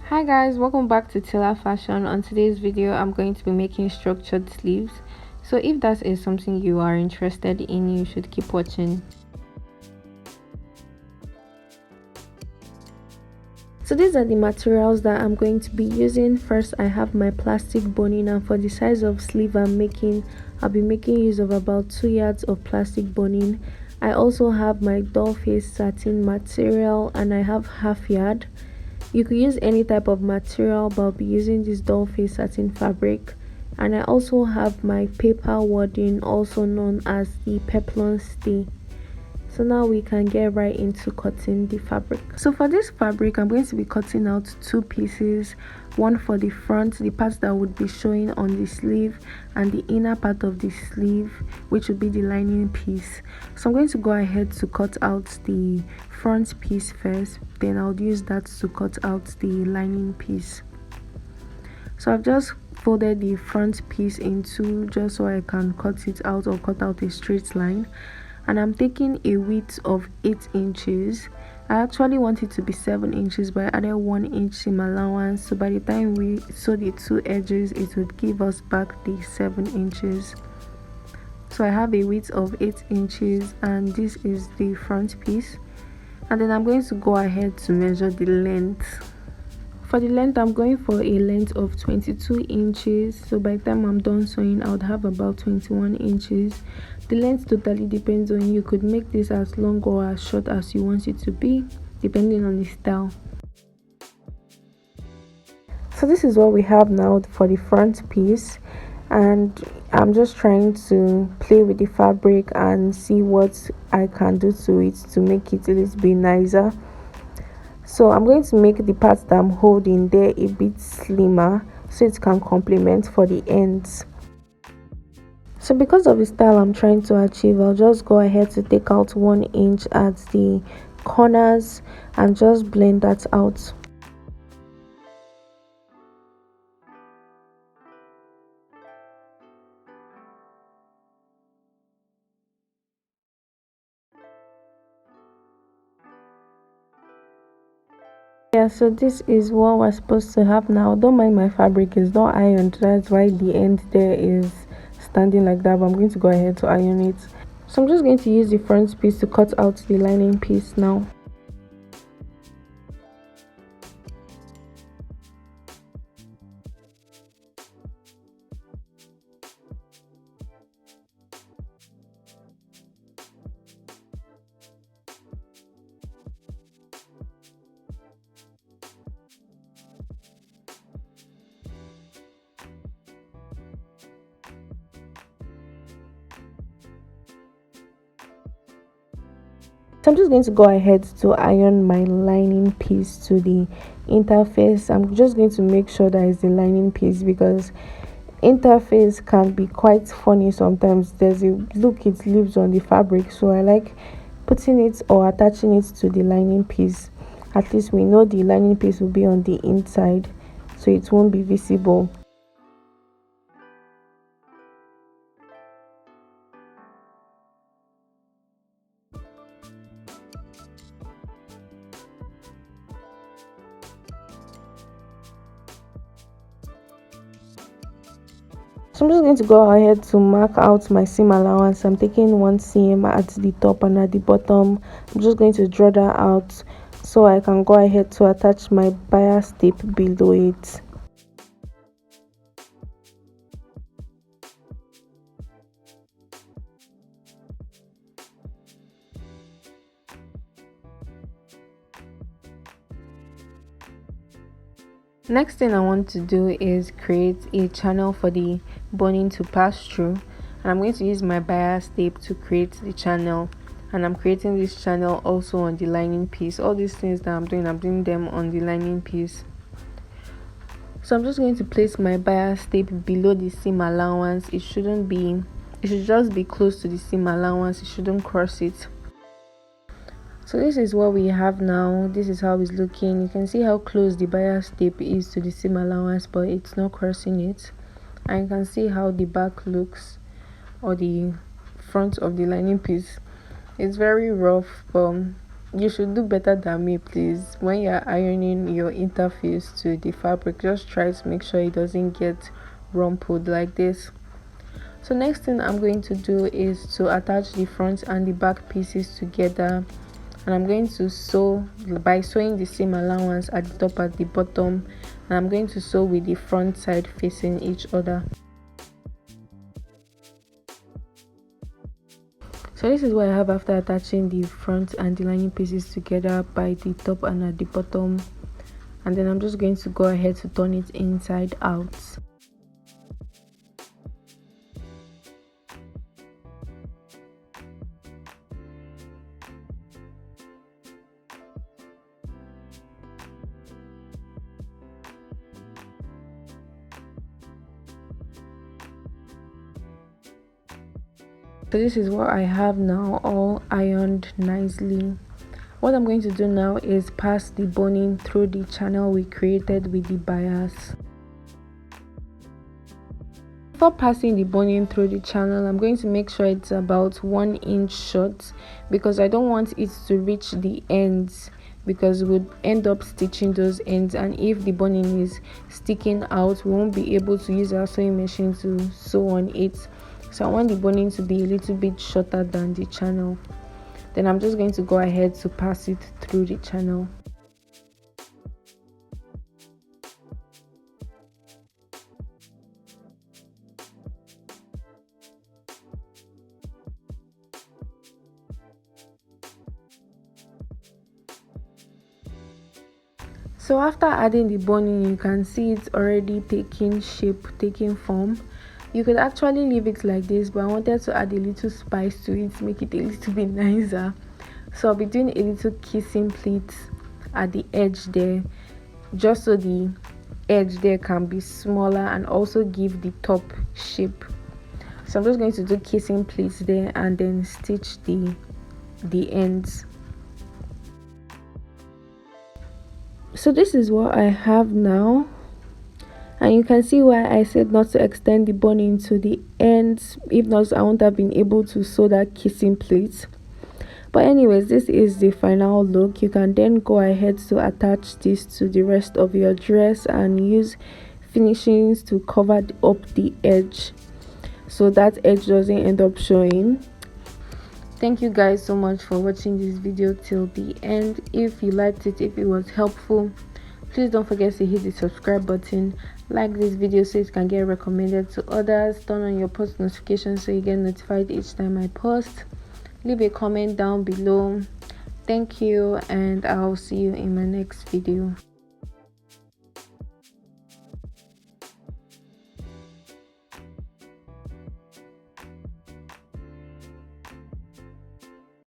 Hi guys, welcome back to Tilla Fashion. On today's video, I'm going to be making structured sleeves. So if that is something you are interested in, you should keep watching. So these are the materials that I'm going to be using. First, I have my plastic boning, and for the size of sleeve I'll be making use of about 2 yards of plastic boning. I also have my doll face satin material and I have half yard. You could use any type of material, but I'll be using this doll face satin fabric. And I also have my paper wadding, also known as the peplon stay. So now we can get right into cutting the fabric. So for this fabric, I'm going to be cutting out two pieces, one for the front, the part that would be showing on the sleeve, and the inner part of the sleeve, which would be the lining piece. So I'm going to go ahead to cut out the front piece first, then I'll use that to cut out the lining piece. So I've just folded the front piece in two just so I can cut it out or cut out a straight line, and I'm taking a width of 8 inches. I actually want it to be 7 inches, but I added 1 inch seam allowance, so by the time we sew the two edges it would give us back the 7 inches. So I have a width of 8 inches and this is the front piece, and then I'm going to go ahead to measure the length. For the length, I'm going for a length of 22 inches, so by the time I'm done sewing I would have about 21 inches. The length totally depends on you. You could make this as long or as short as you want it to be, depending on the style. So this is what we have now for the front piece, and I'm just trying to play with the fabric and see what I can do to it to make it a little bit nicer. So I'm going to make the part that I'm holding there a bit slimmer so it can complement for the ends. So because of the style I'm trying to achieve, I'll just go ahead to take out 1 inch at the corners and just blend that out. Yeah, so this is what we're supposed to have now. Don't mind my fabric is not ironed, that's why the end there is standing like that, but I'm going to go ahead to iron it. So I'm just going to use the front piece to cut out the lining piece now. So I'm just going to go ahead to iron my lining piece to the interface. I'm just going to make sure that it's the lining piece because interface can be quite funny sometimes. There's a look it leaves on the fabric, so I like putting it or attaching it to the lining piece. At least we know the lining piece will be on the inside, so it won't be visible. So I'm just going to go ahead to mark out my seam allowance. I'm taking 1 seam at the top and at the bottom. I'm just going to draw that out so I can go ahead to attach my bias tape below it. Next thing I want to do is create a channel for the boning to pass through, and I'm going to use my bias tape to create the channel, and I'm creating this channel also on the lining piece. All these things that I'm doing them on the lining piece. So I'm just going to place my bias tape below the seam allowance. It should just be close to the seam allowance, it shouldn't cross it. So this is what we have now. This is how it's looking. You can see how close the bias tape is to the seam allowance, but it's not crossing it. And you can see how the back looks, or the front of the lining piece. It's very rough, but you should do better than me, please. When you're ironing your interface to the fabric, just try to make sure it doesn't get rumpled like this. So next thing I'm going to do is to attach the front and the back pieces together, and I'm going to sew by sewing the seam allowance at the top, at the bottom, and I'm going to sew with the front side facing each other. So this is what I have after attaching the front and the lining pieces together by the top and at the bottom, and then I'm just going to go ahead to turn it inside out. So this is what I have now, all ironed nicely. What I'm going to do now is pass the boning through the channel we created with the bias. Before passing the boning through the channel, I'm going to make sure it's about 1 inch short, because I don't want it to reach the ends, because we'll end up stitching those ends, and if the boning is sticking out, we won't be able to use our sewing machine to sew on it. So I want the boning to be a little bit shorter than the channel. Then I'm just going to go ahead to pass it through the channel. So after adding the boning, you can see it's already taking shape, taking form. You could actually leave it like this, but I wanted to add a little spice to it, make it a little bit nicer. So I'll be doing a little kissing pleat at the edge there, just so the edge there can be smaller and also give the top shape. So I'm just going to do kissing pleats there and then stitch the ends. So this is what I have now, and you can see why I said not to extend the boning to the ends. If not, I won't have been able to sew that kissing pleat. But anyways, this is the final look. You can then go ahead to attach this to the rest of your dress and use finishings to cover up the edge, so that edge doesn't end up showing. Thank you guys so much for watching this video till the end. If you liked it, if it was helpful, please don't forget to hit the subscribe button, like this video so it can get recommended to others, turn on your post notifications so you get notified each time I post, leave a comment down below. Thank you, and I'll see you in my next video.